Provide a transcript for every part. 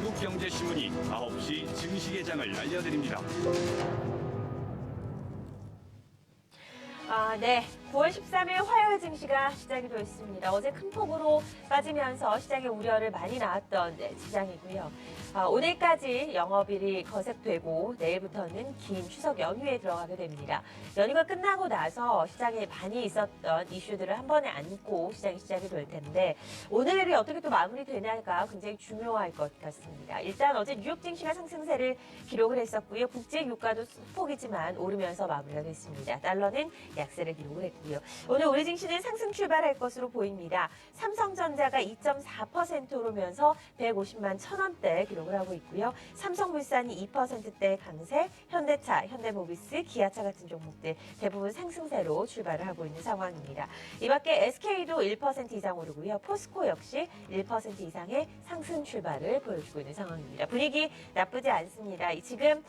한국경제신문이 9시 증시 개장을 알려드립니다. 네. 9월 13일 화요일 증시가 시작이 됐습니다. 어제 큰 폭으로 빠지면서 시장의 우려를 많이 낳았던 시장이고요. 오늘까지 영업일이 거색되고 내일부터는 긴 추석 연휴에 들어가게 됩니다. 연휴가 끝나고 나서 시장에 많이 있었던 이슈들을 한 번에 안고 시장이 시작이 될 텐데 오늘이 어떻게 또 마무리되냐가 굉장히 중요할 것 같습니다. 일단 어제 뉴욕 증시가 상승세를 기록을 했었고요. 국제 유가도 소폭이지만 오르면서 마무리가 됐습니다. 달러는 약세를 기록을 했고요. 오늘 우리 증시는 상승 출발할 것으로 보입니다. 삼성전자가 2.4% 오르면서 150만 1,000원대 기록을 하고 있고요. 삼성물산이 2%대 강세, 현대차, 현대모비스, 기아차 같은 종목들 대부분 상승세로 출발을 하고 있는 상황입니다. 이 밖에 SK도 1% 이상 오르고요. 포스코 역시 1% 이상의 상승 출발을 보여주고 있는 상황입니다. 분위기 나쁘지 않습니다. 지금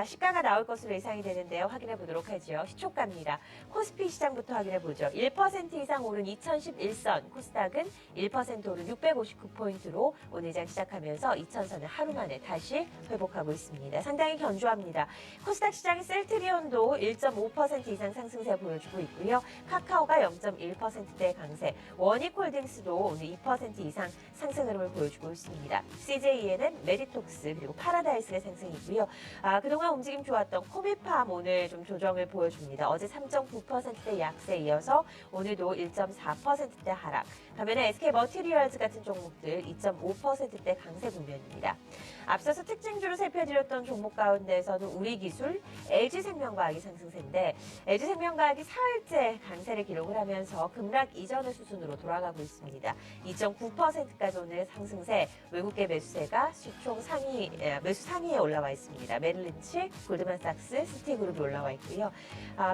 시가가 나올 것으로 예상이 되는데요. 확인해 보도록 하죠. 시초가입니다. 코스피 시장부터 확인해 보죠. 1% 이상 오른 2011선, 코스닥은 1% 오른 659포인트로 오늘 장 시작하면서 2000선을 하루 만에 다시 회복하고 있습니다. 상당히 견조합니다. 코스닥 시장의 셀트리온도 1.5% 이상 상승세 보여주고 있고요. 카카오가 0.1%대 강세, 원익홀딩스도 오늘 2% 이상 상승 흐름을 보여주고 있습니다. CJEN은 메리톡스 그리고 파라다이스가 상승이고요. 그동안 움직임 좋았던 코미팜 오늘 좀 조정을 보여줍니다. 어제 3.9%대 약세 이어서 오늘도 1.4%대 하락. 반면에 SK머티리얼즈 같은 종목들 2.5%대 강세 국면입니다. 앞서서 특징주로 살펴드렸던 종목 가운데에서는 우리기술, LG생명과학이 상승세인데 LG생명과학이 사흘째 강세를 기록을 하면서 급락 이전의 수준으로 돌아가고 있습니다. 2.9%까지 오늘 상승세, 외국계 매수세가 시총 매수 상위에 올라와 있습니다. 메릴린치, 골드만삭스, 시티그룹이 올라와 있고요.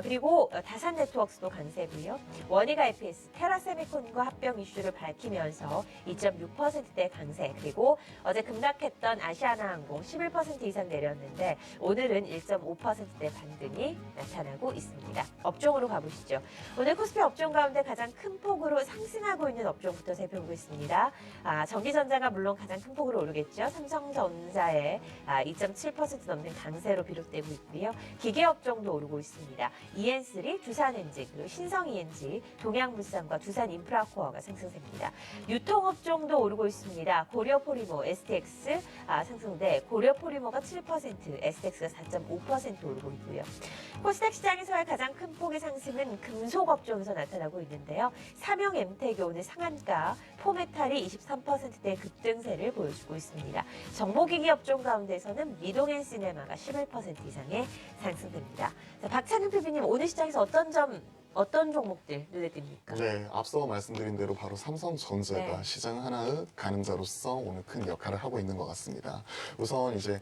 그리고 다산네트워크스도 강세고요. 원익 IPS, 테라세미콘과 합병 이슈를 밝히면서 2.6%대 강세, 그리고 어제 급락했던 아시아나항공 11% 이상 내렸는데 오늘은 1.5%대 반등이 나타나고 있습니다. 업종으로 가보시죠. 오늘 코스피 업종 가운데 가장 큰 폭으로 상승하고 있는 업종부터 살펴보겠습니다. 전기전자가 물론 가장 큰 폭으로 오르겠죠. 삼성전자의 2.7% 넘는 강세로 비롯되고 있고요. 기계업종도 오르고 있습니다. EN3, 두산엔진, 그리고 신성ENG, 동양물산과 두산인프라코어가 상승세입니다. 유통업종도 오르고 있습니다. 고려포리모, STX 상승돼 고려포리모가 7%, STX가 4.5% 오르고 있고요. 코스닥 시장에서의 가장 큰 폭의 상승은 금속업종에서 나타나고 있는데요. 삼용엠텍이 오늘 상한가, 포메탈이 23%대 급등세를 보여주고 있습니다. 정보기기 업종 가운데서는 미동앤시네마가 11% 이상의 상승됩니다. 자, 박찬윤 PB님 오늘 시장에서 어떤 종목들 눈에 띕니까? 네, 앞서 말씀드린 대로 바로 삼성전자가 네. 시장 하나의 가늠자로서 오늘 큰 역할을 하고 있는 것 같습니다. 우선 이제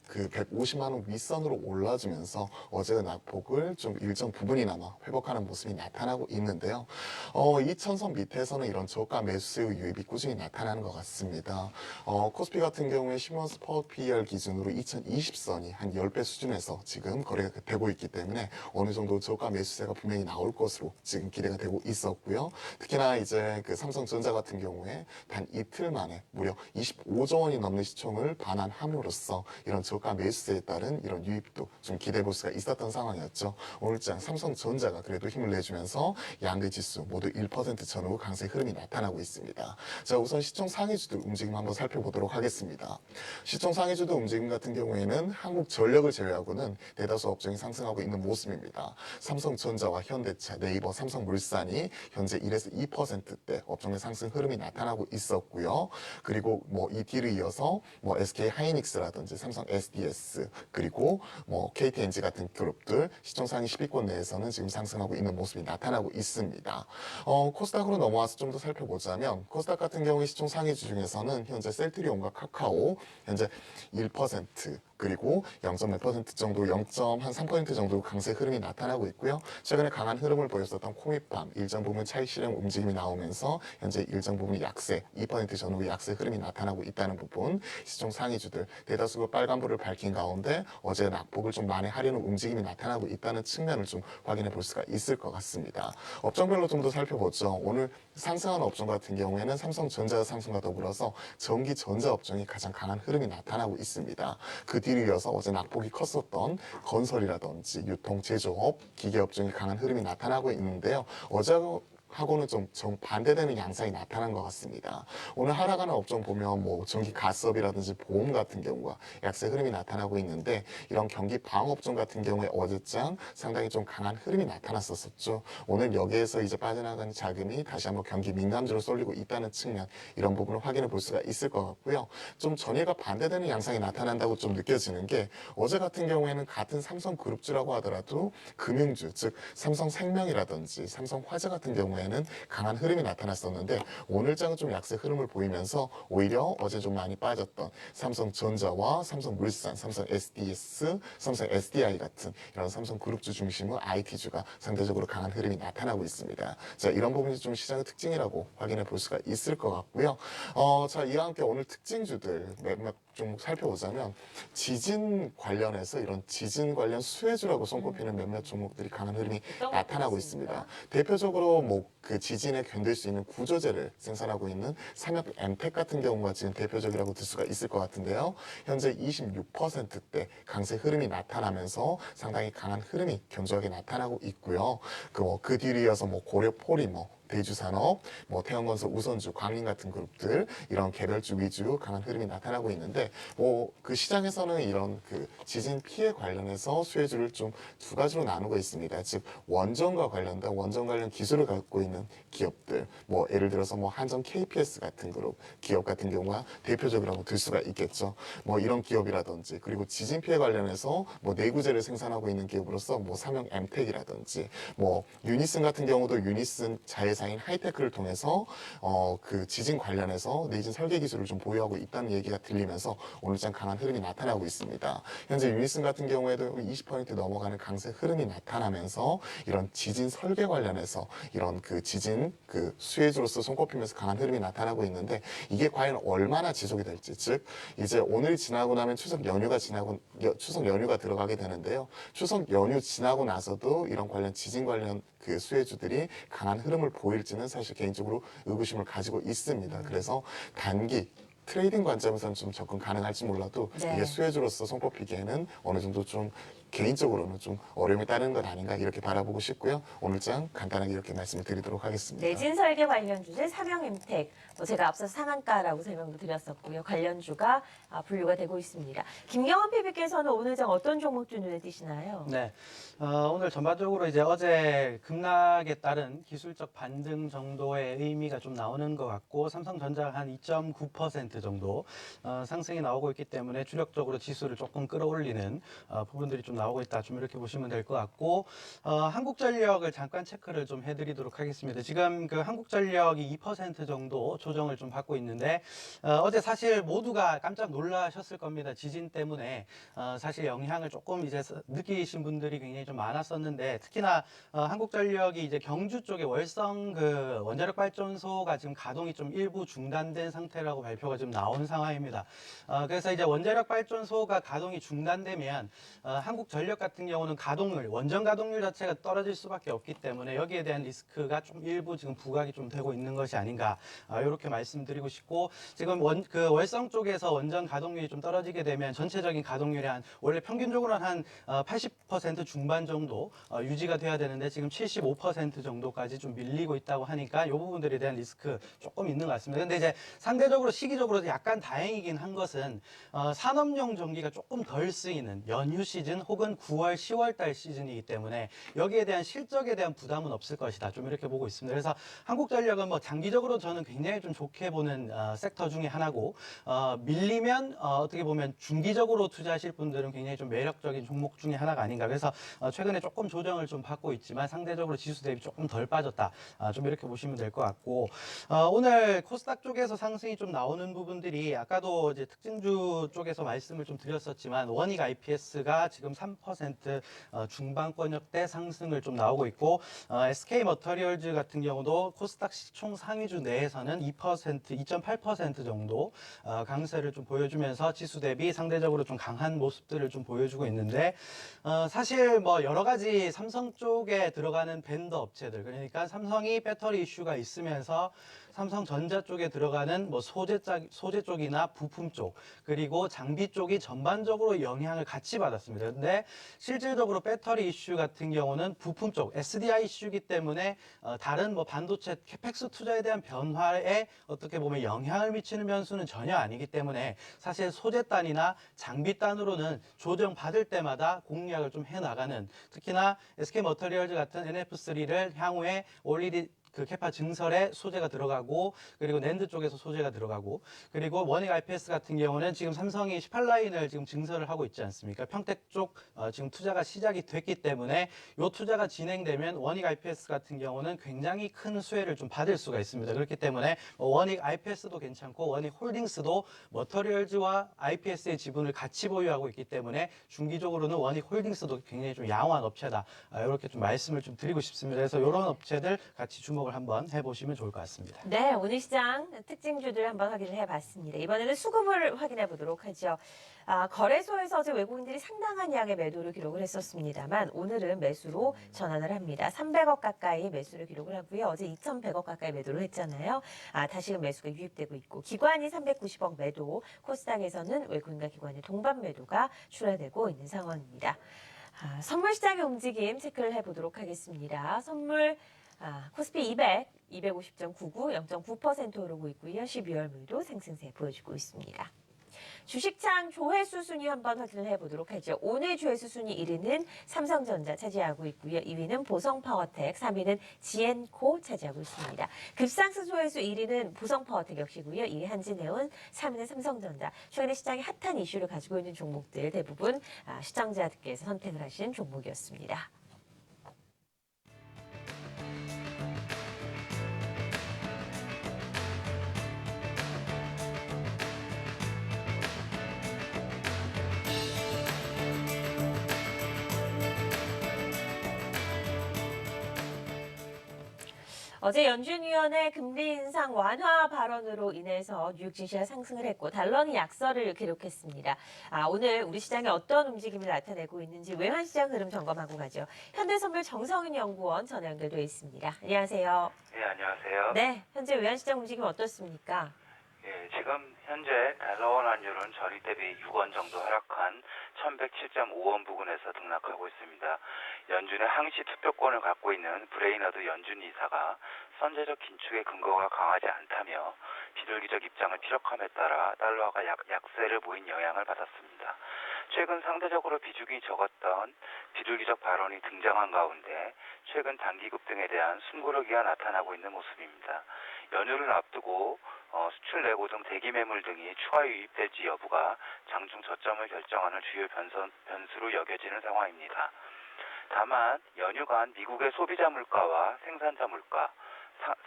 150만 원 윗선으로 올라주면서 어제의 낙폭을 좀 일정 부분이나마 회복하는 모습이 나타나고 있는데요. 2000선 밑에서는 이런 저가 매수세의 유입이 꾸준히 나타나는 것 같습니다. 코스피 같은 경우에 시몬스 파워 PER 기준으로 2020선이 한 10배 수준에서 지금 거래가 되고 있기 때문에 어느 정도 저가 매수세가 분명히 나올 것으로 지금 기대가 되고 있었고요. 특히나 이제 그 삼성전자 같은 경우에 단 이틀 만에 무려 25조 원이 넘는 시총을 반환함으로써 이런 저가 매수세에 따른 이런 유입도 좀 기대해 볼 수가 있었던 상황이었죠. 오늘장 삼성전자가 그래도 힘을 내주면서 양대 지수 모두 1% 전후 강세 흐름이 나타나고 있습니다. 자, 우선 시총 상위주들 움직임 한번 살펴보도록 하겠습니다. 시총 상위주들 움직임 같은 경우에는 한국전력을 제외하고는 대다수 업종이 상승하고 있는 모습입니다. 삼성전자와 현대차, 네이버, 삼성물산이 현재 1에서 2%대 업종의 상승 흐름이 나타나고 있었고요. 그리고 이 뒤를 이어서 SK 하이닉스라든지 삼성 SDS 그리고 KTNG 같은 그룹들 시총 상위 10위권 내에서는 지금 상승하고 있는 모습이 나타나고 있습니다. 코스닥으로 넘어와서 좀 더 살펴보자면 코스닥 같은 경우에 시총 상위주 중에서는 현재 셀트리온과 카카오 현재 1% 그리고 0.몇% 정도, 0.3% 정도 강세 흐름이 나타나고 있고요. 최근에 강한 흐름을 보였었던 코미팜 일정 부분 차익 실현 움직임이 나오면서 현재 일정 부분 약세, 2% 전후 약세 흐름이 나타나고 있다는 부분, 시총 상위주들 대다수가 빨간불을 밝힌 가운데 어제 낙폭을 좀 만회하려는 움직임이 나타나고 있다는 측면을 좀 확인해 볼 수가 있을 것 같습니다. 업종별로 좀 더 살펴보죠. 오늘 상승하는 업종 같은 경우에는 삼성전자 상승과 더불어서 전기 전자 업종이 가장 강한 흐름이 나타나고 있습니다. 그 뒤를 이어서 어제 낙폭이 컸었던 건설이라든지 유통, 제조업, 기계 업종이 강한 흐름이 나타나고 있는데요. 어제하고는 좀 정반대되는 양상이 나타난 것 같습니다. 오늘 하락하는 업종 보면 뭐 전기 가스업이라든지 보험 같은 경우가 약세 흐름이 나타나고 있는데 이런 경기 방어 업종 같은 경우에 어제장 상당히 좀 강한 흐름이 나타났었죠. 오늘 여기에서 이제 빠져나가는 자금이 다시 한번 경기 민감주로 쏠리고 있다는 측면, 이런 부분을 확인해 볼 수가 있을 것 같고요. 좀 전일과 반대되는 양상이 나타난다고 좀 느껴지는 게 어제 같은 경우에는 같은 삼성그룹주라고 하더라도 금융주, 즉 삼성생명이라든지 삼성화재 같은 경우에는 강한 흐름이 나타났었는데 오늘장은 좀 약세 흐름을 보이면서 오히려 어제 좀 많이 빠졌던 삼성전자와 삼성물산, 삼성 SDS, 삼성 SDI 같은 이런 삼성그룹주 중심의 IT주가 상대적으로 강한 흐름이 나타나고 있습니다. 자, 이런 부분이 좀 시장의 특징이라고 확인해 볼 수가 있을 것 같고요. 자, 이와 함께 오늘 특징주들 몇몇 좀 살펴보자면 지진 관련해서 이런 지진 관련 수혜주라고 손꼽히는 몇몇 종목들이 강한 흐름이 나타나고 있습니다. 대표적으로 뭐 그 지진에 견딜 수 있는 구조재를 생산하고 있는 삼역 엠텍 같은 경우가 지금 대표적이라고 들 수가 있을 것 같은데요. 현재 26%대 강세 흐름이 나타나면서 상당히 강한 흐름이 견조하게 나타나고 있고요. 그 뒤를 이어서 뭐 고려포리머, 대주산업, 뭐 태양건설, 우선주, 광림 같은 그룹들 이런 개별주 위주 강한 흐름이 나타나고 있는데 뭐 그 시장에서는 이런 그 지진 피해 관련해서 수혜주를 좀 두 가지로 나누고 있습니다. 즉 원전 관련 기술을 갖고 있는 기업들, 뭐 예를 들어서 뭐 한전 KPS 같은 그룹 기업 같은 경우가 대표적이라고 들 수가 있겠죠. 뭐 이런 기업이라든지 그리고 지진 피해 관련해서 뭐 내구재를 생산하고 있는 기업으로서 뭐 삼형 엠텍이라든지 뭐 유니슨 같은 경우도 유니슨 자회사인 하이테크를 통해서 그 지진 관련해서 내진 설계 기술을 좀 보유하고 있다는 얘기가 들리면서 오늘장 강한 흐름이 나타나고 있습니다. 현재 유니슨 같은 경우에도 20% 넘어가는 강세 흐름이 나타나면서 이런 지진 설계 관련해서 이런 그 지진 그 수혜주로서 손꼽히면서 강한 흐름이 나타나고 있는데 이게 과연 얼마나 지속이 될지, 즉 이제 오늘 지나고 나면 추석 연휴가 들어가게 되는데요. 추석 연휴 지나고 나서도 이런 지진 관련 그 수혜주들이 강한 흐름을 보일지는 사실 개인적으로 의구심을 가지고 있습니다. 그래서 단기 트레이딩 관점에서는 좀 접근 가능할지 몰라도 네. 이게 수혜주로서 손꼽히기에는 어느 정도 좀 개인적으로는 좀 어려움이 따르는 것 아닌가 이렇게 바라보고 싶고요. 오늘장 간단하게 이렇게 말씀을 드리도록 하겠습니다. 내진 설계 관련 주제 삼형엠텍, 제가 앞서 상한가라고 설명도 드렸었고요. 관련주가 분류가 되고 있습니다. 김경원 PB께서는 오늘장 어떤 종목주 눈에 띄시나요? 네, 오늘 전반적으로 이제 어제 급락에 따른 기술적 반등 정도의 의미가 좀 나오는 것 같고 삼성전자가 한 2.9% 정도 상승이 나오고 있기 때문에 주력적으로 지수를 조금 끌어올리는 부분들이 좀 나오고 있다. 좀 이렇게 보시면 될 것 같고 한국전력을 잠깐 체크를 좀 해드리도록 하겠습니다. 지금 그 한국전력이 2% 정도 조정을 좀 받고 있는데 어제 사실 모두가 깜짝 놀라셨을 겁니다. 지진 때문에 사실 영향을 조금 이제 느끼신 분들이 굉장히 좀 많았었는데 특히나 한국전력이 이제 경주 쪽에 월성 그 원자력 발전소가 지금 가동이 좀 일부 중단된 상태라고 발표가 지금 나온 상황입니다. 그래서 이제 원자력 발전소가 가동이 중단되면 한국전력 같은 경우는 원전 가동률 자체가 떨어질 수밖에 없기 때문에 여기에 대한 리스크가 좀 일부 지금 부각이 좀 되고 있는 것이 아닌가 이렇게 말씀드리고 싶고 지금 그 월성 쪽에서 원전 가동률이 좀 떨어지게 되면 전체적인 가동률이 원래 평균적으로는 한 80% 중반 정도 유지가 돼야 되는데 지금 75% 정도까지 좀 밀리고 있다고 하니까 이 부분들에 대한 리스크 조금 있는 것 같습니다. 근데 이제 상대적으로 시기적으로 약간 다행이긴 한 것은 산업용 전기가 조금 덜 쓰이는 연휴 시즌 혹은 혹은 9월, 10월 달 시즌이기 때문에 여기에 대한 실적에 대한 부담은 없을 것이다. 좀 이렇게 보고 있습니다. 그래서 한국전력은 뭐 장기적으로 저는 굉장히 좀 좋게 보는 섹터 중에 하나고 밀리면 어떻게 보면 중기적으로 투자하실 분들은 굉장히 좀 매력적인 종목 중에 하나가 아닌가. 그래서 최근에 조금 조정을 좀 받고 있지만 상대적으로 지수 대비 조금 덜 빠졌다. 좀 이렇게 보시면 될 것 같고 오늘 코스닥 쪽에서 상승이 좀 나오는 부분들이 아까도 이제 특징주 쪽에서 말씀을 좀 드렸었지만 원익 IPS가 지금 3% 중반권역대 상승을 좀 나오고 있고 SK 머터리얼즈 같은 경우도 코스닥 시총 상위주 내에서는 2%, 2.8% 정도 강세를 좀 보여주면서 지수 대비 상대적으로 좀 강한 모습들을 좀 보여주고 있는데 사실 뭐 여러 가지 삼성 쪽에 들어가는 벤더 업체들 그러니까 삼성이 배터리 이슈가 있으면서 삼성전자 쪽에 들어가는 뭐 소재 쪽이나 부품 쪽 그리고 장비 쪽이 전반적으로 영향을 같이 받았습니다. 근데 실질적으로 배터리 이슈 같은 경우는 부품 쪽 SDI 이슈이기 때문에 다른 뭐 반도체 캐펙스 투자에 대한 변화에 어떻게 보면 영향을 미치는 변수는 전혀 아니기 때문에 사실 소재단이나 장비단으로는 조정 받을 때마다 공략을 좀 해나가는 특히나 SK 머터리얼즈 같은 NF3를 향후에 올리디 그 캐파 증설에 소재가 들어가고 그리고 낸드 쪽에서 소재가 들어가고 그리고 원익 IPS 같은 경우는 지금 삼성이 18라인을 지금 증설을 하고 있지 않습니까? 평택 쪽 지금 투자가 시작이 됐기 때문에 이 투자가 진행되면 원익 IPS 같은 경우는 굉장히 큰 수혜를 좀 받을 수가 있습니다. 그렇기 때문에 원익 IPS도 괜찮고 원익 홀딩스도 머터리얼즈와 IPS의 지분을 같이 보유하고 있기 때문에 중기적으로는 원익 홀딩스도 굉장히 좀 양호한 업체다. 이렇게 좀 말씀을 좀 드리고 싶습니다. 그래서 이런 업체들 같이 주목을 한번 해보시면 좋을 것 같습니다. 네, 오늘 시장 특징주들 한번 확인을 해봤습니다. 이번에는 수급을 확인해 보도록 하죠. 거래소에서 어제 외국인들이 상당한 양의 매도를 기록을 했었습니다만 오늘은 매수로 전환을 합니다. 300억 가까이 매수를 기록을 하고요. 어제 2,100억 가까이 매도를 했잖아요. 다시금 매수가 유입되고 있고 기관이 390억 매도, 코스닥에서는 외국인과 기관의 동반 매도가 출하되고 있는 상황입니다. 선물 시장의 움직임 체크를 해보도록 하겠습니다. 선물 코스피 200, 250.99, 0.9% 오르고 있고요. 12월 물도 상승세 보여주고 있습니다. 주식창 조회수 순위 한번 확인을 해보도록 하죠. 오늘 조회수 순위 1위는 삼성전자 차지하고 있고요. 2위는 보성파워텍, 3위는 지엔코 차지하고 있습니다. 급상승 조회수 1위는 보성파워텍 역시고요. 2위 한진해운, 3위는 삼성전자. 최근에 시장에 핫한 이슈를 가지고 있는 종목들 대부분 시청자들께서 선택을 하신 종목이었습니다. 어제 연준 위원회 금리 인상 완화 발언으로 인해서 뉴욕 증시가 상승을 했고 달러는 약세를 기록했습니다. 오늘 우리 시장에 어떤 움직임을 나타내고 있는지 외환시장 흐름 점검하고 가죠. 현대선물 정성윤 연구원 전화 연결돼 있습니다. 안녕하세요. 네, 안녕하세요. 네, 현재 외환시장 움직임 어떻습니까? 예, 지금 현재 달러원 환율은 전일 대비 6원 정도 하락한 1107.5원 부근에서 등락하고 있습니다. 연준의 항시 투표권을 갖고 있는 브레이너드 연준 이사가 선제적 긴축의 근거가 강하지 않다며 비둘기적 입장을 피력함에 따라 달러가 약세를 보인 영향을 받았습니다. 최근 상대적으로 비중이 적었던 비둘기적 발언이 등장한 가운데 최근 단기급 등에 대한 숨고르기가 나타나고 있는 모습입니다. 연휴를 앞두고 수출 내고 등 대기 매물 등이 추가 유입될지 여부가 장중 저점을 결정하는 주요 변수로 여겨지는 상황입니다. 다만 연휴간 미국의 소비자 물가와 생산자 물가,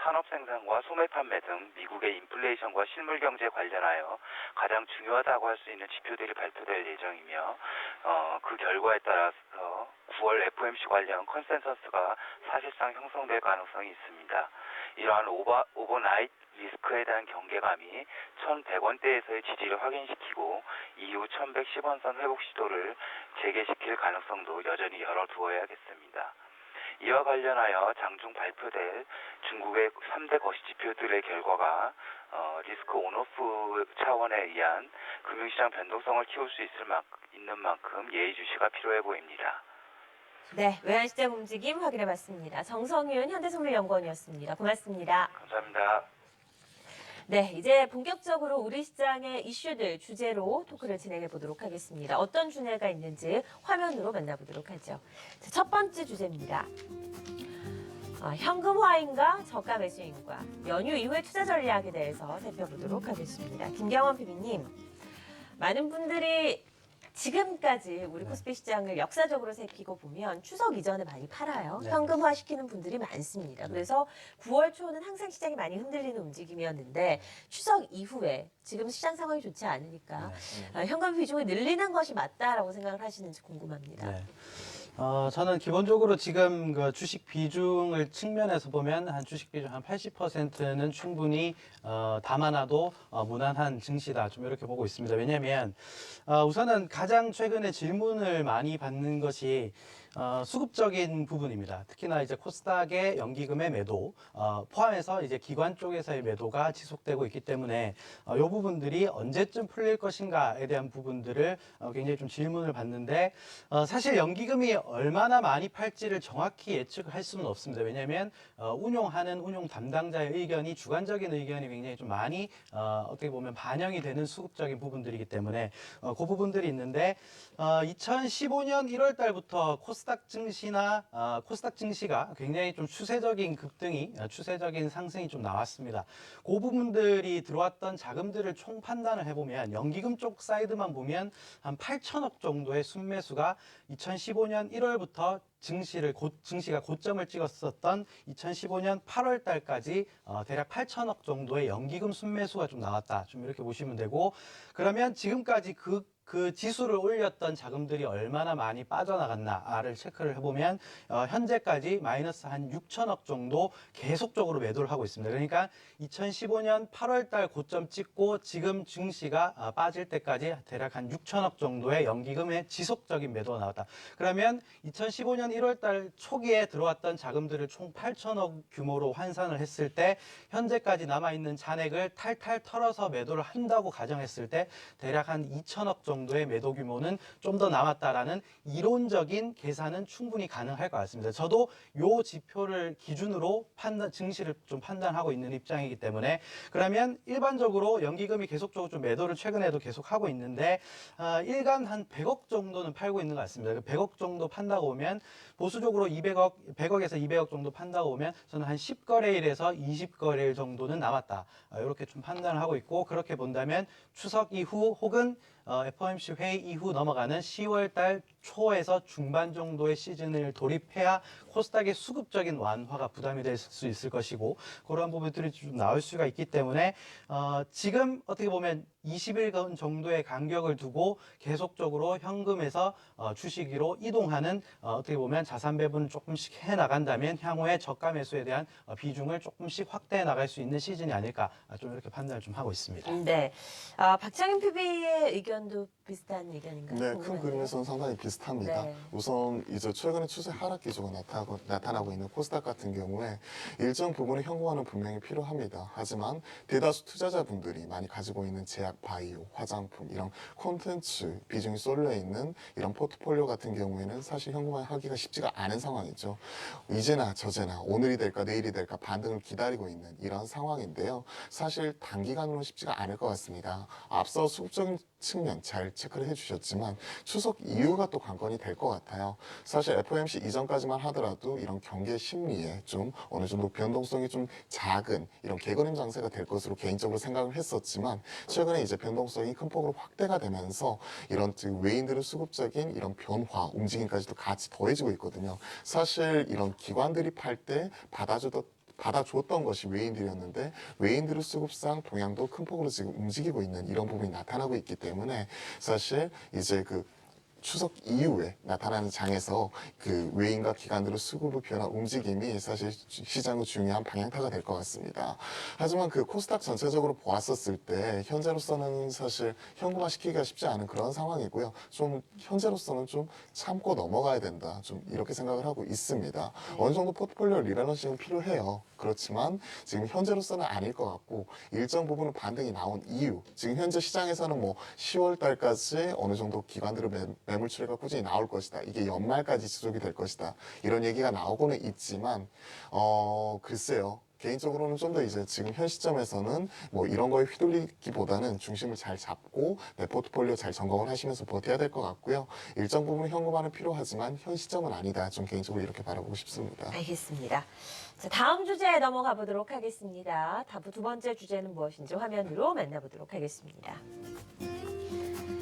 산업 생산과 소매 판매 등 미국의 인플레이션과 실물 경제 관련하여 가장 중요하다고 할 수 있는 지표들이 발표될 예정이며 그 결과에 따라서 9월 FOMC 관련 컨센서스가 사실상 형성될 가능성이 있습니다. 이러한 오버나잇 리스크에 대한 경계감이 1,100원대에서의 지지를 확인시키고 이후 1,110원 선 회복 시도를 재개시킬 가능성도 여전히 열어두어야겠습니다. 이와 관련하여 장중 발표될 중국의 3대 거시 지표들의 결과가 리스크 온오프 차원에 의한 금융시장 변동성을 키울 수 있는 만큼 예의주시가 필요해 보입니다. 네, 외환시장 움직임 확인해봤습니다. 정성윤 현대선물연구원이었습니다. 고맙습니다. 감사합니다. 네, 이제 본격적으로 우리 시장의 이슈들 주제로 토크를 진행해 보도록 하겠습니다. 어떤 주제가 있는지 화면으로 만나보도록 하죠. 자, 첫 번째 주제입니다. 현금화인가 저가 매수인가 연휴 이후의 투자 전략에 대해서 살펴보도록 하겠습니다. 김경원 PD님, 많은 분들이 지금까지 우리 코스피 시장을 역사적으로 살피고 보면 추석 이전에 많이 팔아요. 네. 현금화 시키는 분들이 많습니다. 그래서 9월 초는 항상 시장이 많이 흔들리는 움직임이었는데 추석 이후에 지금 시장 상황이 좋지 않으니까 현금 비중을 늘리는 것이 맞다라고 생각을 하시는지 궁금합니다. 네. 저는 기본적으로 지금 그 주식 비중을 측면에서 보면 한 주식 비중 한 80%는 충분히 담아놔도 무난한 증시다. 좀 이렇게 보고 있습니다. 왜냐하면 우선은 가장 최근에 질문을 많이 받는 것이 수급적인 부분입니다. 특히나 이제 코스닥의 연기금의 매도 포함해서 이제 기관 쪽에서의 매도가 지속되고 있기 때문에 이 부분들이 언제쯤 풀릴 것인가에 대한 부분들을 굉장히 좀 질문을 받는데 사실 연기금이 얼마나 많이 팔지를 정확히 예측을 할 수는 없습니다. 왜냐하면 운용하는 운용 담당자의 의견이 주관적인 의견이 굉장히 좀 많이 어떻게 보면 반영이 되는 수급적인 부분들이기 때문에 그 부분들이 있는데 2015년 1월 달부터 코스닥 증시가 굉장히 좀 추세적인 급등이 추세적인 상승이 좀 나왔습니다. 그 부분들이 들어왔던 자금들을 총 판단을 해보면 연기금 쪽 사이드만 보면 한 8천억 정도의 순매수가 2015년 1월부터 증시가 고점을 찍었었던 2015년 8월 달까지 대략 8천억 정도의 연기금 순매수가 좀 나왔다. 좀 이렇게 보시면 되고, 그러면 지금까지 그 지수를 올렸던 자금들이 얼마나 많이 빠져나갔나를 체크를 해보면 현재까지 마이너스 한 6천억 정도 계속적으로 매도를 하고 있습니다. 그러니까 2015년 8월 달 고점 찍고 지금 증시가 빠질 때까지 대략 한 6천억 정도의 연기금의 지속적인 매도가 나왔다. 그러면 2015년 1월 달 초기에 들어왔던 자금들을 총 8천억 규모로 환산을 했을 때 현재까지 남아있는 잔액을 탈탈 털어서 매도를 한다고 가정했을 때 대략 한 2천억 정도의 매도 규모는 좀 더 남았다라는 이론적인 계산은 충분히 가능할 것 같습니다. 저도 이 지표를 기준으로 증시를 좀 판단하고 있는 입장이기 때문에, 그러면 일반적으로 연기금이 계속적으로 좀 매도를 최근에도 계속 하고 있는데 일간 한 100억 정도는 팔고 있는 것 같습니다. 100억 정도 판다고 보면 보수적으로 100억에서 200억 정도 판다고 보면 저는 한 10거래일에서 20거래일 정도는 남았다. 이렇게 좀 판단을 하고 있고, 그렇게 본다면 추석 이후 혹은 FOMC 회의 이후 넘어가는 10월 달 초에서 중반 정도의 시즌을 돌입해야 코스닥의 수급적인 완화가 부담이 될 수 있을 것이고, 그런 부분들이 좀 나올 수가 있기 때문에 지금 어떻게 보면 20일 정도의 간격을 두고 계속적으로 현금에서 주식으로 이동하는 어떻게 보면 자산 배분을 조금씩 해나간다면 향후에 저가 매수에 대한 비중을 조금씩 확대해 나갈 수 있는 시즌이 아닐까, 좀 이렇게 판단을 좀 하고 있습니다. 네, 박창현 PB의 의견도 비슷한 의견인가요? 네, 큰 궁금하네요. 그림에서는 상당히 비슷합니다. 네. 우선 이제 최근에 추세 하락 기조가 나타나고 있는 코스닥 같은 경우에 일정 부분의 현금화는 분명히 필요합니다. 하지만 대다수 투자자분들이 많이 가지고 있는 제약, 바이오, 화장품 이런 콘텐츠 비중이 쏠려 있는 이런 포트폴리오 같은 경우에는 사실 현금화하기가 쉽지가 않은 상황이죠. 이제나 저제나 오늘이 될까 내일이 될까 반등을 기다리고 있는 이런 상황인데요. 사실 단기간으로는 쉽지가 않을 것 같습니다. 앞서 수급적인 측면 잘 체크를 해주셨지만 추석 이후가 또 관건이 될 것 같아요. 사실 FOMC 이전까지만 하더라도 이런 경계 심리에 좀 어느 정도 변동성이 좀 작은 이런 개거림 장세가 될 것으로 개인적으로 생각을 했었지만 최근에 이제 변동성이 큰 폭으로 확대가 되면서 이런 외인들의 수급적인 이런 변화 움직임까지도 같이 더해지고 있거든요. 사실 이런 기관들이 팔 때 받아줬던 것이 외인들이었는데 외인들의 수급상 동향도 큰 폭으로 지금 움직이고 있는 이런 부분이 나타나고 있기 때문에 사실 이제 그 추석 이후에 나타나는 장에서 그 외인과 기관들의 수급의 변화 움직임이 사실 시장의 중요한 방향타가 될 것 같습니다. 하지만 그 코스닥 전체적으로 보았었을 때 현재로서는 사실 현금화 시키기가 쉽지 않은 그런 상황이고요. 좀 현재로서는 좀 참고 넘어가야 된다. 좀 이렇게 생각을 하고 있습니다. 어느 정도 포트폴리오 리밸런싱은 필요해요. 그렇지만 지금 현재로서는 아닐 것 같고 일정 부분은 반등이 나온 이유, 지금 현재 시장에서는 뭐 10월 달까지 어느 정도 기관들의 매물 추이가 꾸준히 나올 것이다. 이게 연말까지 지속이 될 것이다. 이런 얘기가 나오고는 있지만 글쎄요. 개인적으로는 좀 더 이제 지금 현 시점에서는 뭐 이런 거에 휘둘리기보다는 중심을 잘 잡고 내 포트폴리오 잘 점검을 하시면서 버텨야 될 것 같고요. 일정 부분 현금화는 필요하지만 현 시점은 아니다. 좀 개인적으로 이렇게 바라보고 싶습니다. 알겠습니다. 자, 다음 주제에 넘어가 보도록 하겠습니다. 두 번째 주제는 무엇인지 화면으로 만나보도록 하겠습니다.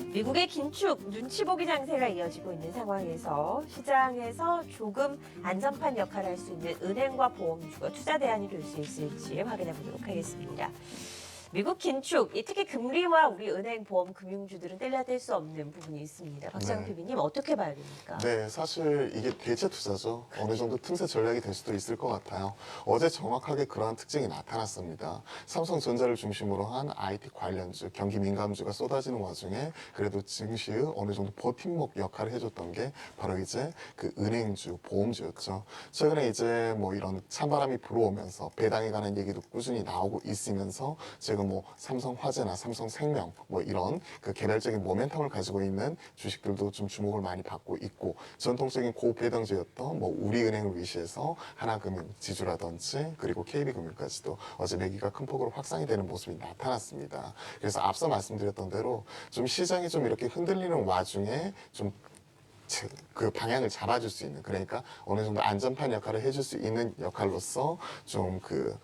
미국의 긴축, 눈치 보기 장세가 이어지고 있는 상황에서 시장에서 조금 안전판 역할을 할 수 있는 은행과 보험주가 투자 대안이 될 수 있을지 확인해 보도록 하겠습니다. 미국 긴축, 특히 금리와 우리 은행, 보험, 금융주들은 뗄래야 수 없는 부분이 있습니다. 박찬욱 네. PB님 어떻게 봐야 됩니까? 네, 사실 이게 대체 투자죠. 어느 정도 틈새 전략이 될 수도 있을 것 같아요. 어제 정확하게 그러한 특징이 나타났습니다. 삼성전자를 중심으로 한 IT 관련주, 경기 민감주가 쏟아지는 와중에 그래도 증시의 어느 정도 버팀목 역할을 해줬던 게 바로 이제 그 은행주, 보험주였죠. 최근에 이제 뭐 이런 찬바람이 불어오면서 배당에 관한 얘기도 꾸준히 나오고 있으면서 지금 뭐 삼성화재나 삼성생명 뭐 이런 그 개별적인 모멘텀을 가지고 있는 주식들도 좀 주목을 많이 받고 있고 전통적인 고배당주였던 뭐 우리은행을 위시해서 하나금융, 지주라든지 그리고 KB금융까지도 어제 매기가 큰 폭으로 확산이 되는 모습이 나타났습니다. 그래서 앞서 말씀드렸던 대로 좀 시장이 좀 이렇게 흔들리는 와중에 좀 그 방향을 잡아줄 수 있는 그러니까 어느 정도 안전판 역할을 해줄 수 있는 역할로서 좀그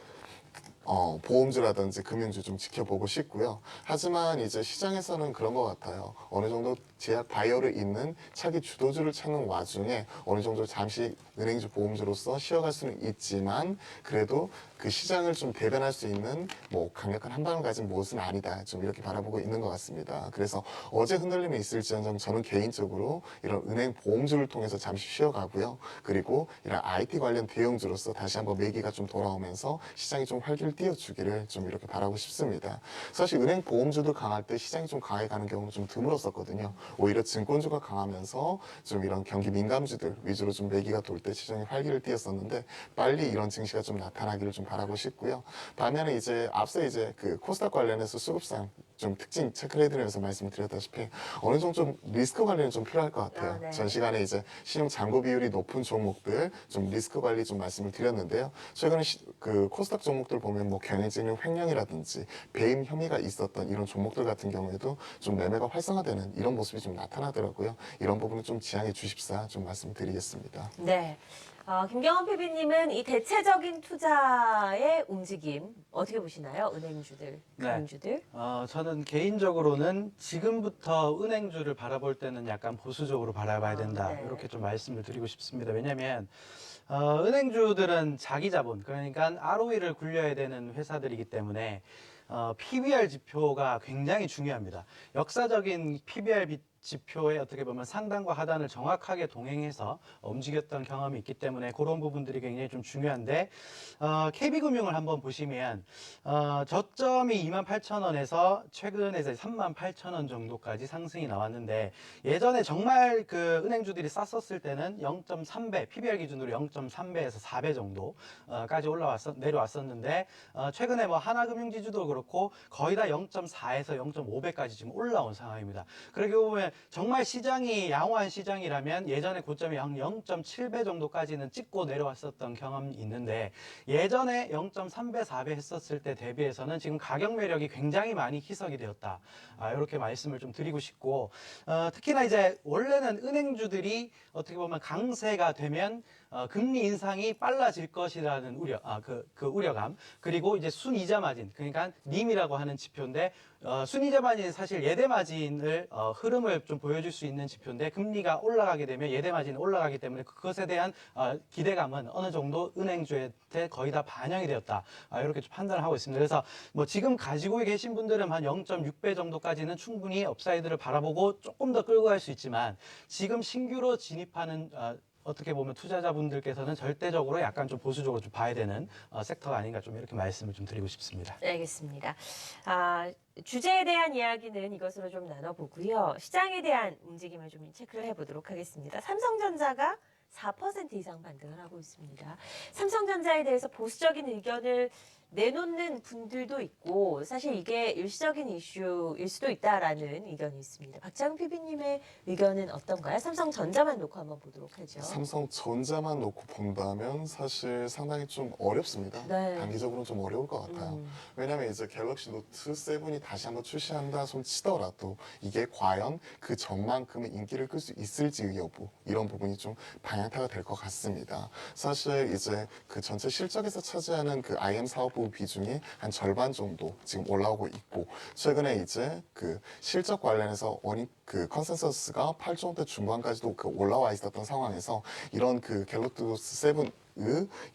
보험주라든지 금융주 좀 지켜보고 싶고요. 하지만 이제 시장에서는 그런 것 같아요. 어느 정도 제약 바이오를 잇는 차기 주도주를 찾는 와중에 어느 정도 잠시 은행주, 보험주로서 쉬어갈 수는 있지만 그래도 그 시장을 좀 대변할 수 있는 뭐 강력한 한방을 가진 모습은 아니다. 좀 이렇게 바라보고 있는 것 같습니다. 그래서 어제 흔들림이 있을지언정 저는 개인적으로 이런 은행, 보험주를 통해서 잠시 쉬어가고요. 그리고 이런 IT 관련 대형주로서 다시 한번 매기가 좀 돌아오면서 시장이 좀 활기를 띄워주기를 좀 이렇게 바라고 싶습니다. 사실 은행, 보험주도 강할 때 시장이 좀 강하게 가는 경우는 좀 드물었었거든요. 오히려 증권주가 강하면서 좀 이런 경기 민감주들 위주로 좀 매기가 돌 때 시장이 활기를 띄었었는데 빨리 이런 증시가 좀 나타나기를 좀 바라고 싶고요. 반면에 이제 앞서 이제 그 코스닥 관련해서 수급상 좀 특징 체크를 해드리면서 말씀을 드렸다시피 어느 정도 좀 리스크 관리는 좀 필요할 것 같아요. 네. 전 시간에 이제 신용 잔고 비율이 높은 종목들 좀 리스크 관리 좀 말씀을 드렸는데요. 최근에 그 코스닥 종목들 보면 뭐 경영진흥 횡령이라든지 배임 혐의가 있었던 이런 종목들 같은 경우에도 좀 매매가 활성화되는 이런 모습이 좀 나타나더라고요. 이런 부분은 좀 지양해 주십사 좀 말씀드리겠습니다. 네. 김경원 PB님은 이 대체적인 투자의 움직임 어떻게 보시나요? 은행주들, 네. 금융주들? 저는 개인적으로는 지금부터 은행주를 바라볼 때는 약간 보수적으로 바라봐야 된다. 네. 이렇게 좀 말씀을 드리고 싶습니다. 왜냐하면 은행주들은 자기 자본, 그러니까 ROE를 굴려야 되는 회사들이기 때문에 PBR 지표가 굉장히 중요합니다. 역사적인 PBR 지표에 어떻게 보면 상단과 하단을 정확하게 동행해서 움직였던 경험이 있기 때문에 그런 부분들이 굉장히 좀 중요한데 KB금융을 한번 보시면 저점이 28,000원에서 최근에 이제 38,000원 정도까지 상승이 나왔는데 예전에 정말 그 은행주들이 쌌었을 때는 0.3배, PBR 기준으로 0.3배에서 4배 정도까지 내려왔었는데 최근에 뭐 하나금융지주도 그렇고 거의 다 0.4에서 0.5배까지 지금 올라온 상황입니다. 그러게 보면 정말 시장이 양호한 시장이라면 예전에 고점이 한 0.7배 정도까지는 찍고 내려왔었던 경험이 있는데 예전에 0.3배, 4배 했었을 때 대비해서는 지금 가격 매력이 굉장히 많이 희석이 되었다. 이렇게 말씀을 좀 드리고 싶고 특히나 이제 원래는 은행주들이 어떻게 보면 강세가 되면 금리 인상이 빨라질 것이라는 우려, 그 우려감, 그리고 이제 순이자 마진, 그러니까 림이라고 하는 지표인데 순이자 마진은 사실 예대 마진을 흐름을 좀 보여줄 수 있는 지표인데 금리가 올라가게 되면 예대 마진이 올라가기 때문에 그것에 대한 기대감은 어느 정도 은행주한테 거의 다 반영이 되었다. 이렇게 좀 판단을 하고 있습니다. 그래서 뭐 지금 가지고 계신 분들은 한 0.6배 정도까지는 충분히 업사이드를 바라보고 조금 더 끌고 갈 수 있지만 지금 신규로 진입하는 어떻게 보면 투자자분들께서는 절대적으로 약간 좀 보수적으로 좀 봐야 되는 섹터가 아닌가 좀 이렇게 말씀을 좀 드리고 싶습니다. 네, 알겠습니다. 주제에 대한 이야기는 이것으로 좀 나눠보고요. 시장에 대한 움직임을 좀 체크를 해보도록 하겠습니다. 삼성전자가 4% 이상 반등을 하고 있습니다. 삼성전자에 대해서 보수적인 의견을 내놓는 분들도 있고 사실 이게 일시적인 이슈일 수도 있다라는 의견이 있습니다. 박찬욱 PB님의 의견은 어떤가요? 삼성전자만 놓고 한번 보도록 하죠. 삼성전자만 놓고 본다면 사실 상당히 좀 어렵습니다. 네. 단기적으로는 좀 어려울 것 같아요. 왜냐하면 이제 갤럭시 노트 7이 다시 한번 출시한다 손 치더라도 이게 과연 그 전만큼의 인기를 끌 수 있을지 여부 이런 부분이 좀 방향타가 될 것 같습니다. 사실 이제 그 전체 실적에서 차지하는 그 IM 사업부 비중이 한 절반 정도 지금 올라오고 있고 최근에 이제 그 실적 관련해서 그 컨센서스가 8조 원대 중반까지도 그 올라와 있었던 상황에서 이런 그 갤럭시 노트 7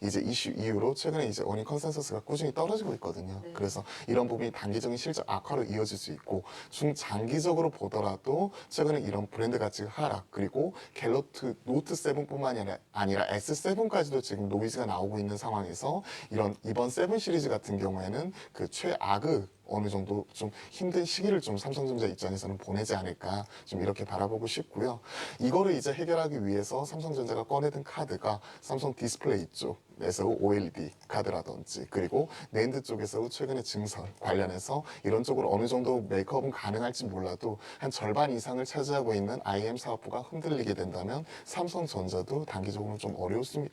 이제 이슈 이후로 최근에 이제 어닝 컨센서스가 꾸준히 떨어지고 있거든요. 네. 그래서 이런 부분이 단기적인 실적 악화로 이어질 수 있고 중장기적으로 보더라도 최근에 이런 브랜드 가치 하락 그리고 갤럭시 노트 7뿐만이 아니라 S7까지도 지금 노이즈가 나오고 있는 상황에서 이런 이번 7 시리즈 같은 경우에는 그 최악의 어느 정도 좀 힘든 시기를 좀 삼성전자 입장에서는 보내지 않을까 좀 이렇게 바라보고 싶고요. 이거를 이제 해결하기 위해서 삼성전자가 꺼내든 카드가 삼성 디스플레이 쪽에서 OLED 카드라든지 그리고 낸드 쪽에서 최근에 증설 관련해서 이런 쪽으로 어느 정도 메이크업은 가능할지 몰라도 한 절반 이상을 차지하고 있는 IM 사업부가 흔들리게 된다면 삼성전자도 단기적으로 좀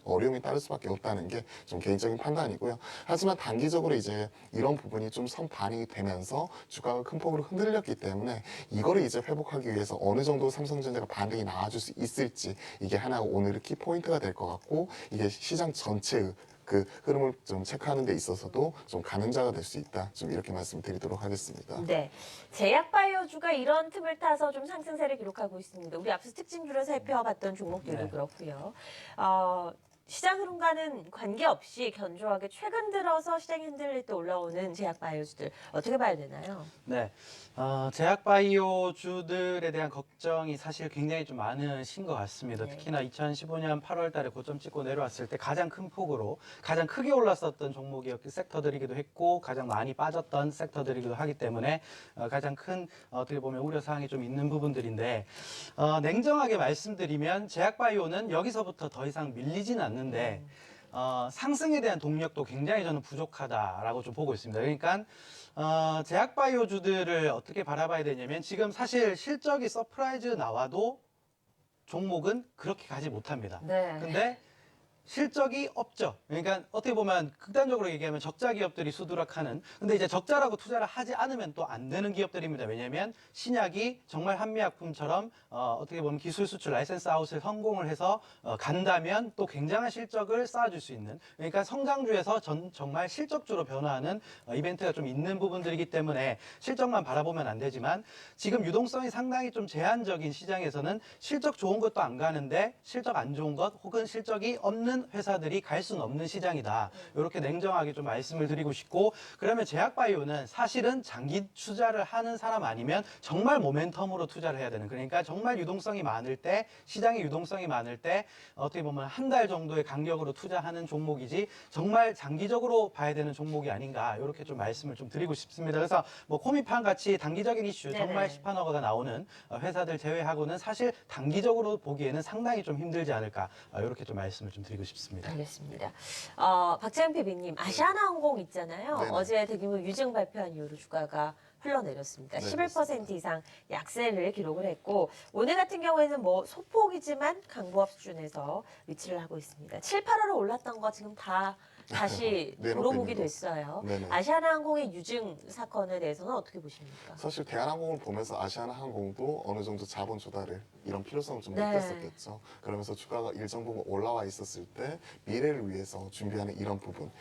어려움이 따를 수밖에 없다는 게 좀 개인적인 판단이고요. 하지만 단기적으로 이제 이런 부분이 좀 선반영이 되면서 주가가 큰 폭으로 흔들렸기 때문에 이거를 이제 회복하기 위해서 어느 정도 삼성전자가 반등이 나와줄 수 있을지 이게 하나 오늘의 키포인트가 될 것 같고 이게 시장 전체의 그 흐름을 좀 체크하는 데 있어서도 좀 가늠자가 될 수 있다. 좀 이렇게 말씀드리도록 하겠습니다. 네, 제약바이오주가 이런 틈을 타서 좀 상승세를 기록하고 있습니다. 우리 앞서 특징주를 살펴봤던 종목들도 네. 그렇고요. 시장 흐름과는 관계없이 견조하게 최근 들어서 시장이 흔들릴 때 올라오는 제약바이오주들 어떻게 봐야 되나요? 네, 제약바이오주들에 대한 걱정이 사실 굉장히 좀 많으신 것 같습니다. 네. 특히나 2015년 8월 달에 고점 찍고 내려왔을 때 가장 큰 폭으로 가장 크게 올랐었던 종목이었기 섹터들이기도 했고 가장 많이 빠졌던 섹터들이기도 하기 때문에 가장 큰 어떻게 보면 우려사항이 좀 있는 부분들인데 냉정하게 말씀드리면 제약바이오는 여기서부터 더 이상 밀리지는 않는데 상승에 대한 동력도 굉장히 저는 부족하다라고 좀 보고 있습니다. 그러니까 제약바이오주들을 어떻게 바라봐야 되냐면 지금 사실 실적이 서프라이즈 나와도 종목은 그렇게 가지 못합니다. 네. 근데 실적이 없죠. 그러니까 어떻게 보면 극단적으로 얘기하면 적자 기업들이 수두락하는 근데 이제 적자라고 투자를 하지 않으면 또 안 되는 기업들입니다. 왜냐하면 신약이 정말 한미약품처럼 어떻게 보면 기술 수출 라이센스 아웃을 성공을 해서 간다면 또 굉장한 실적을 쌓아줄 수 있는 그러니까 성장주에서 정말 실적주로 변화하는 이벤트가 좀 있는 부분들이기 때문에 실적만 바라보면 안 되지만 지금 유동성이 상당히 좀 제한적인 시장에서는 실적 좋은 것도 안 가는데 실적 안 좋은 것 혹은 실적이 없는 회사들이 갈 수는 없는 시장이다. 이렇게 냉정하게 좀 말씀을 드리고 싶고 그러면 제약바이오는 사실은 장기 투자를 하는 사람 아니면 정말 모멘텀으로 투자를 해야 되는 그러니까 정말 유동성이 많을 때 시장의 유동성이 많을 때 어떻게 보면 한 달 정도의 간격으로 투자하는 종목이지 정말 장기적으로 봐야 되는 종목이 아닌가 이렇게 좀 말씀을 좀 드리고 싶습니다. 그래서 뭐 코미판 같이 단기적인 이슈 정말 네네. 시판허가가 나오는 회사들 제외하고는 사실 단기적으로 보기에는 상당히 좀 힘들지 않을까 이렇게 좀 말씀을 좀 드리고 싶습니다. 알겠습니다. 박재현 PB님, 아시아나항공 있잖아요. 네네. 어제 대규모 유증 발표한 이후로 주가가 흘러내렸습니다. 네, 11% 이상 약세를 기록을 했고 오늘 같은 경우에는 뭐 소폭이지만 강보합 수준에서 위치를 하고 있습니다. 7, 8월에 올랐던 거 지금 다 다시 네, 도로묵이 맞군요. 됐어요. 네네. 아시아나항공의 유증 사건에 대해서는 어떻게 보십니까? 사실 대한항공을 보면서 아시아나항공도 어느 정도 자본 조달을 이런 필요성을 좀 네. 느꼈었겠죠. 그러면서 주가가 일정 부분 올라와 있었을 때 미래를 위해서 준비하는 이런 부분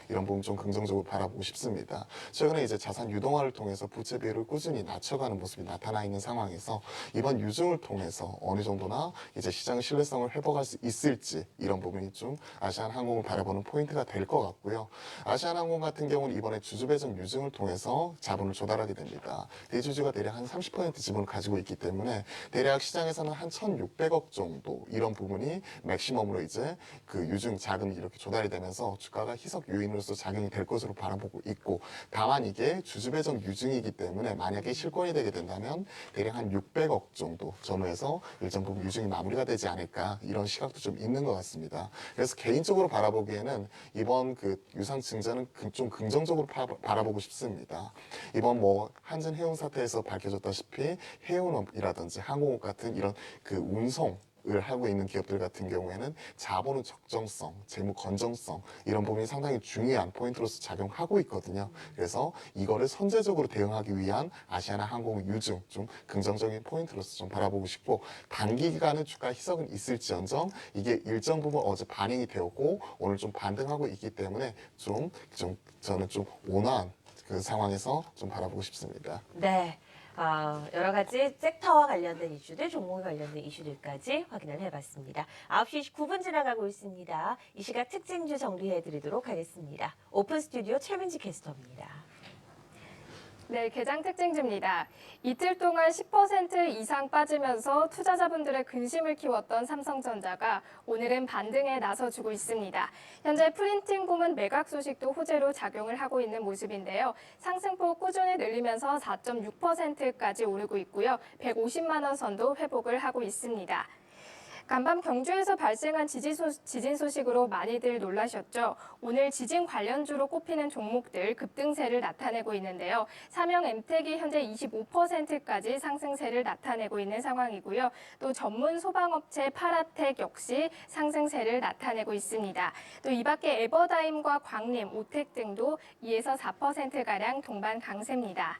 좀 긍정적으로 바라보고 싶습니다. 최근에 이제 자산 유동화를 통해서 부채 비율을 꾸준히 낮춰가는 모습이 나타나 있는 상황에서 이번 유증을 통해서 어느 정도나 이제 시장의 신뢰성을 회복할 수 있을지 이런 부분이 좀 아시아나항공을 바라보는 포인트가 될 것 같고요. 아시아나항공 같은 경우는 이번에 주주 배정 유증을 통해서 자본을 조달하게 됩니다. 대주주가 대략 한 30% 지분을 가지고 있기 때문에 대략 시장에서는 한 1,600억 정도 이런 부분이 맥시멈으로 이제 그 유증 자금이 이렇게 조달이 되면서 주가가 희석 요인으로서 작용이 될 것으로 바라보고 있고 다만 이게 주주 배정 유증이기 때문에 만약에 실권이 되게 된다면 대략 한 600억 정도 전후에서 일정 부분 유증이 마무리가 되지 않을까 이런 시각도 좀 있는 것 같습니다. 그래서 개인적으로 바라보기에는 이번 그 유상 증자는 좀 긍정적으로 바라보고 싶습니다. 이번 뭐 한전 해운 사태에서 밝혀졌다시피 해운업이라든지 항공업 같은 이런 그 운송 을 하고 있는 기업들 같은 경우에는 자본의 적정성, 재무 건전성 이런 부분이 상당히 중요한 포인트로서 작용하고 있거든요. 그래서 이거를 선제적으로 대응하기 위한 아시아나 항공 유증 좀 긍정적인 포인트로서 좀 바라보고 싶고 단기 기간은 주가 희석은 있을지언정 이게 일정 부분 어제 반영이 되었고 오늘 좀 반등하고 있기 때문에 좀 저는 좀 온화한 그 상황에서 좀 바라보고 싶습니다. 네. 여러 가지 섹터와 관련된 이슈들, 종목에 관련된 이슈들까지 확인을 해봤습니다. 9시 29분 지나가고 있습니다. 이 시각 특징주 정리해드리도록 하겠습니다. 오픈 스튜디오 최민지 캐스터입니다. 네, 개장 특징주입니다. 이틀 동안 10% 이상 빠지면서 투자자분들의 근심을 키웠던 삼성전자가 오늘은 반등에 나서주고 있습니다. 현재 프린팅 부문 매각 소식도 호재로 작용을 하고 있는 모습인데요. 상승폭 꾸준히 늘리면서 4.6%까지 오르고 있고요. 150만 원 선도 회복을 하고 있습니다. 간밤 경주에서 발생한 지진 소식으로 많이들 놀라셨죠. 오늘 지진 관련주로 꼽히는 종목들 급등세를 나타내고 있는데요. 삼형 엠텍이 현재 25%까지 상승세를 나타내고 있는 상황이고요. 또 전문 소방업체 파라텍 역시 상승세를 나타내고 있습니다. 또 이 밖에 에버다임과 광림, 오텍 등도 2에서 4%가량 동반 강세입니다.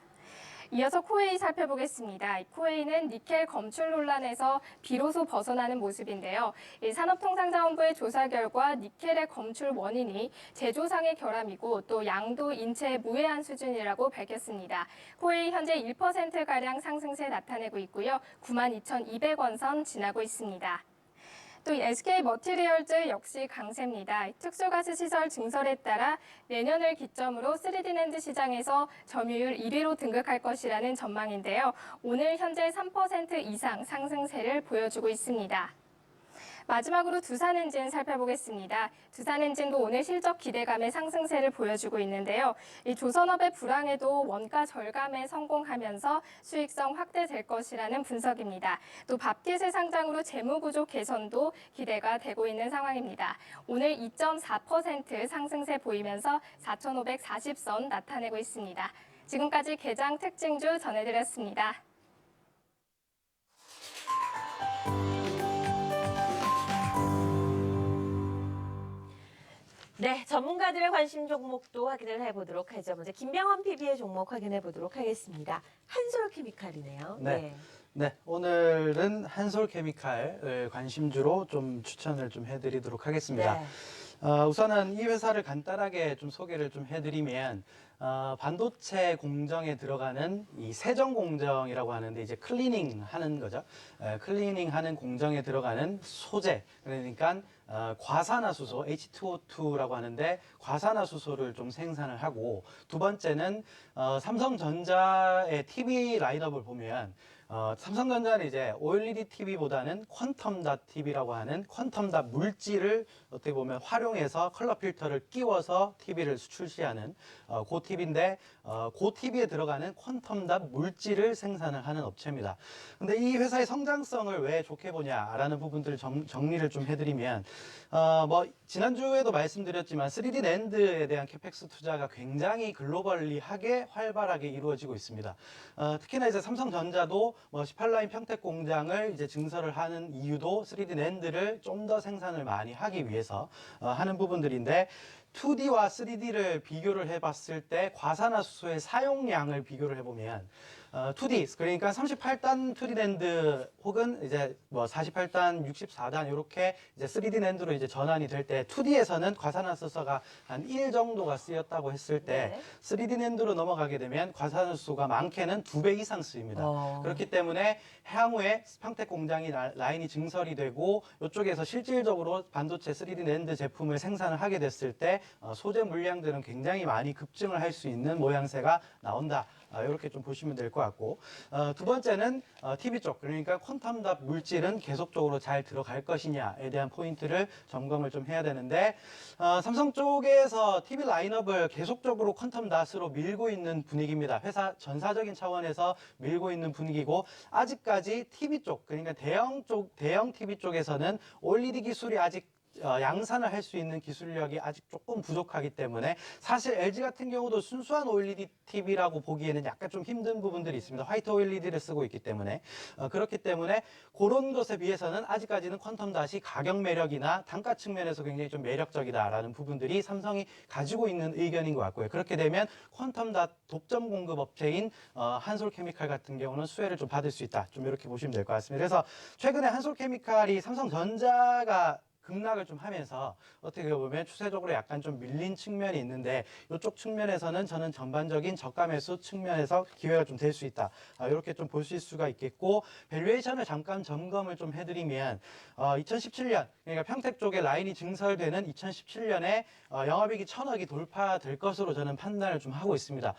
이어서 코웨이 살펴보겠습니다. 코웨이는 니켈 검출 논란에서 비로소 벗어나는 모습인데요. 산업통상자원부의 조사 결과 니켈의 검출 원인이 제조상의 결함이고 또 양도 인체에 무해한 수준이라고 밝혔습니다. 코웨이 현재 1%가량 상승세 나타내고 있고요. 92,200원 선 지나고 있습니다. 또 SK 머티리얼즈 역시 강세입니다. 특수가스 시설 증설에 따라 내년을 기점으로 3D 낸드 시장에서 점유율 1위로 등극할 것이라는 전망인데요. 오늘 현재 3% 이상 상승세를 보여주고 있습니다. 마지막으로 두산엔진 살펴보겠습니다. 두산엔진도 오늘 실적 기대감의 상승세를 보여주고 있는데요. 이 조선업의 불황에도 원가 절감에 성공하면서 수익성 확대될 것이라는 분석입니다. 또 밥깃의 상장으로 재무구조 개선도 기대가 되고 있는 상황입니다. 오늘 2.4% 상승세 보이면서 4,540선 나타내고 있습니다. 지금까지 개장 특징주 전해드렸습니다. 네, 전문가들의 관심 종목도 확인을 해보도록 하죠. 먼저 김병헌 PB의 종목 확인해 보도록 하겠습니다. 한솔케미칼이네요. 네, 오늘은 한솔케미칼 관심주로 좀 추천을 좀 해드리도록 하겠습니다. 네. 우선은 이 회사를 간단하게 좀 소개를 좀 해드리면 반도체 공정에 들어가는 이 세정 공정이라고 하는데 이제 클리닝 하는 거죠. 클리닝 하는 공정에 들어가는 소재, 그러니까 과산화수소 H2O2라고 하는데 과산화수소를 좀 생산을 하고, 두 번째는 삼성전자의 TV 라인업을 보면 삼성전자는 이제 OLED TV보다는 퀀텀닷 TV라고 하는 퀀텀닷 물질을 어떻게 보면 활용해서 컬러 필터를 끼워서 TV를 출시하는 그 TV인데 그 TV에 들어가는 퀀텀닷 물질을 생산을 하는 업체입니다. 근데 이 회사의 성장성을 왜 좋게 보냐라는 부분들을 정리를 좀 해드리면 뭐 지난주에도 말씀드렸지만 3D 낸드에 대한 캐펙스 투자가 굉장히 글로벌리하게 활발하게 이루어지고 있습니다. 특히나 이제 삼성전자도 뭐 18라인 평택 공장을 이제 증설을 하는 이유도 3D 낸드를 좀 더 생산을 많이 하기 위해서 하는 부분들인데, 2D와 3D를 비교를 해봤을 때 과산화수소의 사용량을 비교를 해보면 2D, 그러니까 38단 2D 낸드 혹은 이제 뭐 48단, 64단 이렇게 이제 3D 낸드로 이제 전환이 될 때 2D에서는 과산화수소가 한 1 정도가 쓰였다고 했을 때 네. 3D 낸드로 넘어가게 되면 과산화수소가 많게는 2배 이상 쓰입니다. 그렇기 때문에 향후에 평택 공장이 라인이 증설이 되고 이쪽에서 실질적으로 반도체 3D 낸드 제품을 생산을 하게 됐을 때 소재 물량들은 굉장히 많이 급증을 할 수 있는 모양새가 나온다. 이렇게 좀 보시면 될 것 같고, 두 번째는 TV 쪽, 그러니까 퀀텀닷 물질은 계속적으로 잘 들어갈 것이냐에 대한 포인트를 점검을 좀 해야 되는데, 삼성 쪽에서 TV 라인업을 계속적으로 퀀텀닷으로 밀고 있는 분위기입니다. 회사 전사적인 차원에서 밀고 있는 분위기고, 아직까지 TV 쪽, 그러니까 대형 TV 쪽에서는 OLED 기술이 아직 양산을 할 수 있는 기술력이 아직 조금 부족하기 때문에 사실 LG 같은 경우도 순수한 OLED TV라고 보기에는 약간 좀 힘든 부분들이 있습니다. 화이트 OLED를 쓰고 있기 때문에 그렇기 때문에 그런 것에 비해서는 아직까지는 퀀텀 닷이 가격 매력이나 단가 측면에서 굉장히 좀 매력적이다라는 부분들이 삼성이 가지고 있는 의견인 것 같고요. 그렇게 되면 퀀텀 닷 독점 공급 업체인 한솔케미칼 같은 경우는 수혜를 좀 받을 수 있다. 좀 이렇게 보시면 될 것 같습니다. 그래서 최근에 한솔케미칼이 삼성전자가 급락을 좀 하면서 어떻게 보면 추세적으로 약간 좀 밀린 측면이 있는데 이쪽 측면에서는 저는 전반적인 저가 매수 측면에서 기회가 좀 될 수 있다. 이렇게 좀 보실 수가 있겠고 밸류에이션을 잠깐 점검을 좀 해드리면 2017년 그러니까 평택 쪽에 라인이 증설되는 2017년에 영업이익이 1,000억이 돌파될 것으로 저는 판단을 좀 하고 있습니다.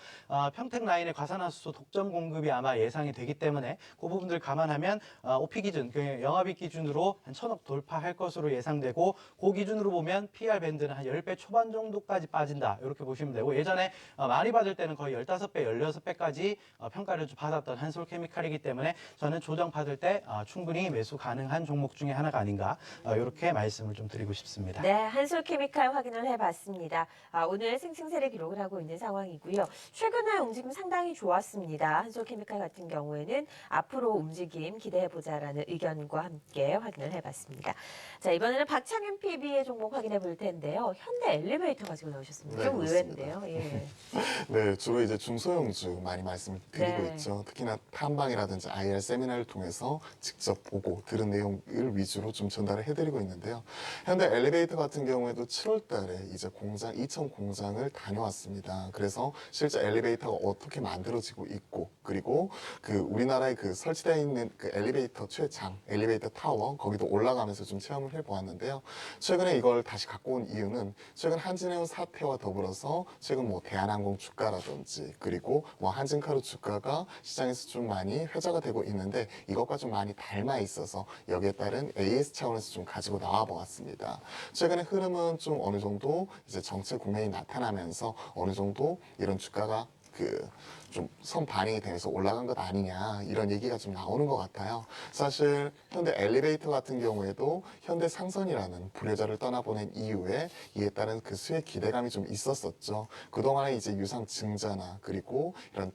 평택 라인의 과산화수소 독점 공급이 아마 예상이 되기 때문에 그 부분들 감안하면 OP 기준, 그 영업이익 기준으로 한 1,000억 돌파할 것으로 예상되고 그 기준으로 보면 PR 밴드는 한 10배 초반 정도까지 빠진다. 이렇게 보시면 되고 예전에 많이 받을 때는 거의 15배, 16배까지 평가를 좀 받았던 한솔케미칼이기 때문에 저는 조정 받을 때 충분히 매수 가능한 종목 중에 하나가 아닌가 이렇게 말씀을 좀 드리고 싶습니다. 네, 한솔케미칼 확인을 해봤습니다. 오늘 상승세를 기록을 하고 있는 상황이고요. 최근에 움직임 상당히 좋았습니다. 한솔케미칼 같은 경우에는 앞으로 움직임 기대해보자라는 의견과 함께 확인을 해봤습니다. 자, 이번에는 박창현 PB의 종목 확인해 볼 텐데요. 현대 엘리베이터 가지고 나오셨습니다. 네, 좀 그렇습니다. 의외인데요. 예. 네, 주로 이제 중소형주 많이 말씀을 드리고 네. 있죠. 특히나 탐방이라든지 IR 세미나를 통해서 직접 보고 들은 내용을 위주로 좀 전달을 해드리고 있는데요. 현대 엘리베이터 같은 경우에도 7월 달에 이제 이천 공장을 다녀왔습니다. 그래서 실제 엘리베이터가 어떻게 만들어지고 있고, 그리고 그 우리나라에 그 설치되어 있는 그 엘리베이터 최장, 엘리베이터 타워, 거기도 올라가면서 좀 체험을 해보았는데요. 최근에 이걸 다시 갖고 온 이유는 최근 한진해운 사태와 더불어서 최근 뭐 대한항공 주가라든지 그리고 뭐 한진카루 주가가 시장에서 좀 많이 회자가 되고 있는데 이것과 좀 많이 닮아 있어서 여기에 따른 AS 차원에서 좀 가지고 나와 보았습니다. 최근에 흐름은 좀 어느 정도 이제 정체 국면이 나타나면서 어느 정도 이런 주가가 좀 선반영이 되면서 올라간 것 아니냐 이런 얘기가 좀 나오는 것 같아요. 사실 현대 엘리베이터 같은 경우에도 현대 상선이라는 불효자를 떠나보낸 이후에 이에 따른 그 수혜 기대감이 좀 있었었죠. 그동안에 이제 유상 증자나 그리고 이런